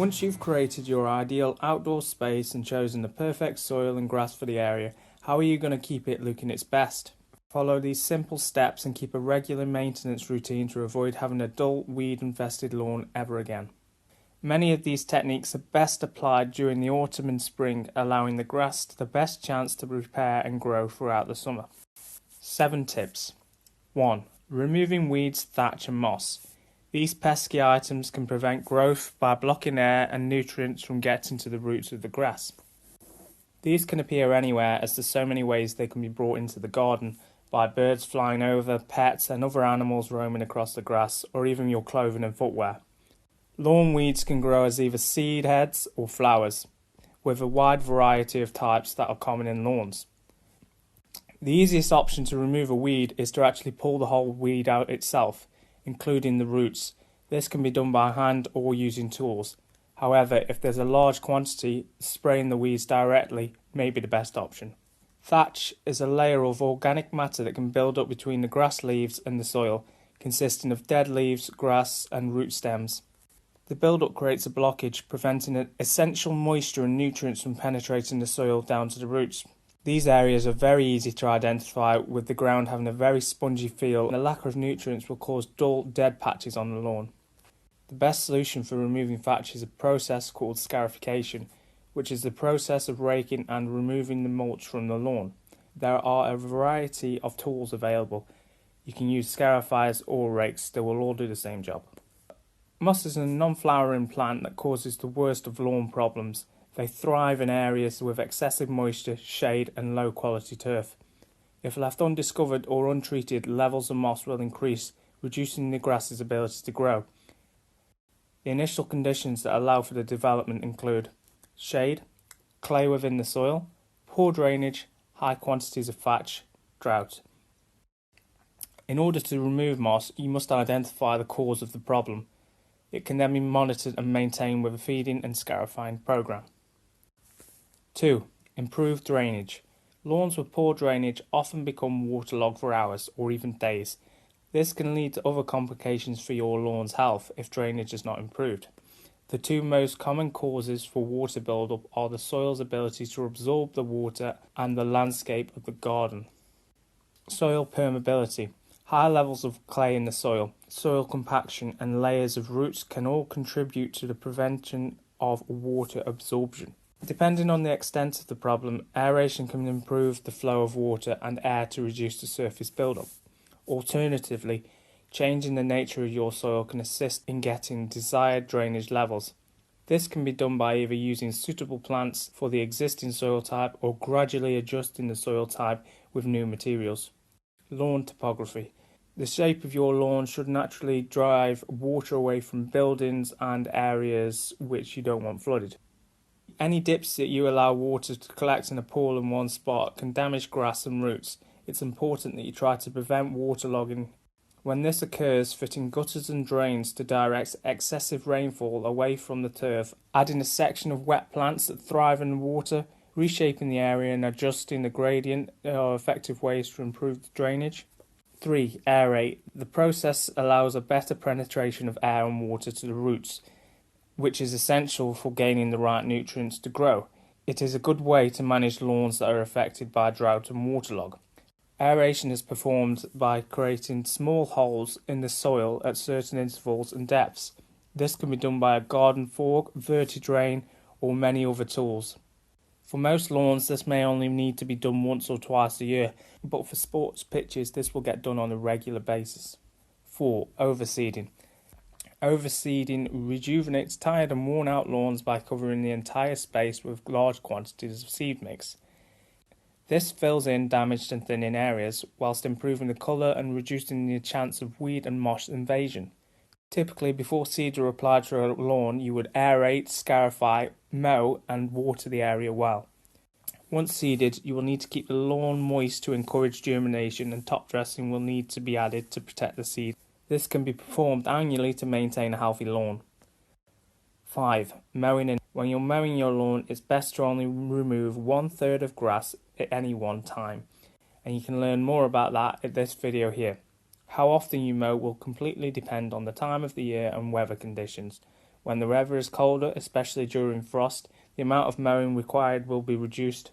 Once you've created your ideal outdoor space and chosen the perfect soil and grass for the area, how are you going to keep it looking its best? Follow these simple steps and keep a regular maintenance routine to avoid having a dull, weed-infested lawn ever again. Many of these techniques are best applied during the autumn and spring, allowing the grass the best chance to repair and grow throughout the summer. 7 tips. 1. Removing weeds, thatch and moss. These pesky items can prevent growth by blocking air and nutrients from getting to the roots of the grass. These can appear anywhere, as there's so many ways they can be brought into the garden, by birds flying over, pets and other animals roaming across the grass, or even your clothing and footwear. Lawn weeds can grow as either seed heads or flowers, with a wide variety of types that are common in lawns. The easiest option to remove a weed is to actually pull the whole weed out itself, including the roots. This can be done by hand or using tools. However, if there's a large quantity, spraying the weeds directly may be the best option. Thatch is a layer of organic matter that can build up between the grass leaves and the soil, consisting of dead leaves, grass and root stems. The build-up creates a blockage, preventing essential moisture and nutrients from penetrating the soil down to the roots. These areas are very easy to identify, with the ground having a very spongy feel, and a lack of nutrients will cause dull, dead patches on the lawn. The best solution for removing thatch is a process called scarification, which is the process of raking and removing the mulch from the lawn. There are a variety of tools available. You can use scarifiers or rakes, they will all do the same job. Moss is a non-flowering plant that causes the worst of lawn problems. They thrive in areas with excessive moisture, shade and low quality turf. If left undiscovered or untreated, levels of moss will increase, reducing the grass's ability to grow. The initial conditions that allow for the development include shade, clay within the soil, poor drainage, high quantities of thatch, drought. In order to remove moss, you must identify the cause of the problem. It can then be monitored and maintained with a feeding and scarifying program. 2. Improve drainage. Lawns with poor drainage often become waterlogged for hours or even days. This can lead to other complications for your lawn's health if drainage is not improved. The 2 most common causes for water buildup are the soil's ability to absorb the water and the landscape of the garden. Soil permeability. High levels of clay in the soil, soil compaction and layers of roots can all contribute to the prevention of water absorption. Depending on the extent of the problem, aeration can improve the flow of water and air to reduce the surface buildup. Alternatively, changing the nature of your soil can assist in getting desired drainage levels. This can be done by either using suitable plants for the existing soil type or gradually adjusting the soil type with new materials. Lawn topography. The shape of your lawn should naturally drive water away from buildings and areas which you don't want flooded. Any dips that you allow water to collect in a pool in one spot can damage grass and roots. It's important that you try to prevent waterlogging. When this occurs, fitting gutters and drains to direct excessive rainfall away from the turf, adding a section of wet plants that thrive in water, reshaping the area and adjusting the gradient are effective ways to improve the drainage. 3. Aerate. The process allows a better penetration of air and water to the roots, which is essential for gaining the right nutrients to grow. It is a good way to manage lawns that are affected by drought and waterlog. Aeration is performed by creating small holes in the soil at certain intervals and depths. This can be done by a garden fork, vertidrain or many other tools. For most lawns, this may only need to be done once or twice a year, but for sports pitches, this will get done on a regular basis. 4. Overseeding. Overseeding rejuvenates tired and worn out lawns by covering the entire space with large quantities of seed mix. This fills in damaged and thinning areas, whilst improving the colour and reducing the chance of weed and moss invasion. Typically, before seeds are applied to a lawn, you would aerate, scarify, mow and water the area well. Once seeded, you will need to keep the lawn moist to encourage germination, and top dressing will need to be added to protect the seed. This can be performed annually to maintain a healthy lawn. 5. Mowing. When you're mowing your lawn, it's best to only remove 1/3 of grass at any one time, and you can learn more about that in this video here. How often you mow will completely depend on the time of the year and weather conditions. When the weather is colder, especially during frost, the amount of mowing required will be reduced.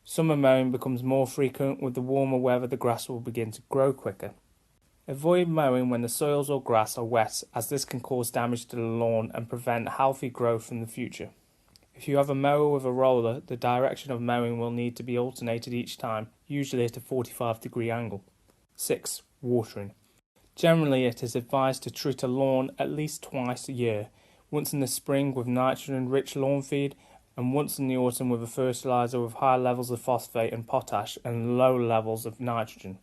Summer mowing becomes more frequent. With the warmer weather, the grass will begin to grow quicker. Avoid mowing when the soils or grass are wet, as this can cause damage to the lawn and prevent healthy growth in the future. If you have a mower with a roller, the direction of mowing will need to be alternated each time, usually at a 45-degree angle. 6. Watering. Generally, it is advised to treat a lawn at least twice a year, once in the spring with nitrogen-rich lawn feed, and once in the autumn with a fertiliser with high levels of phosphate and potash and low levels of nitrogen.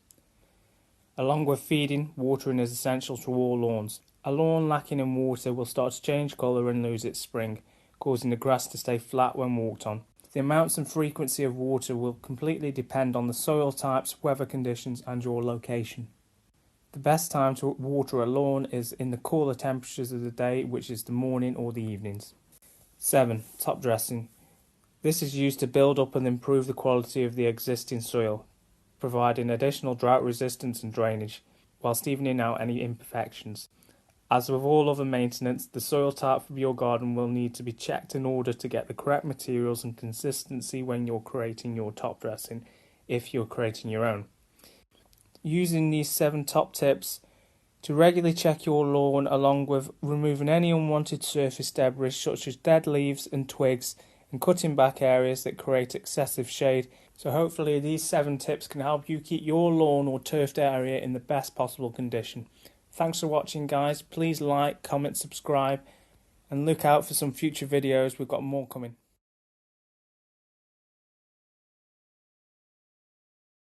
Along with feeding, watering is essential to all lawns. A lawn lacking in water will start to change colour and lose its spring, causing the grass to stay flat when walked on. The amounts and frequency of water will completely depend on the soil types, weather conditions and your location. The best time to water a lawn is in the cooler temperatures of the day, which is the morning or the evenings. 7. Top dressing. This is used to build up and improve the quality of the existing soil, providing additional drought resistance and drainage, whilst evening out any imperfections. As with all other maintenance, the soil type of your garden will need to be checked in order to get the correct materials and consistency when you're creating your top dressing, if you're creating your own. Using these 7 top tips to regularly check your lawn, along with removing any unwanted surface debris such as dead leaves and twigs, and cutting back areas that create excessive shade. So hopefully these 7 tips can help you keep your lawn or turfed area in the best possible condition. Thanks for watching, guys. Please like, comment, subscribe and look out for some future videos. We've got more coming.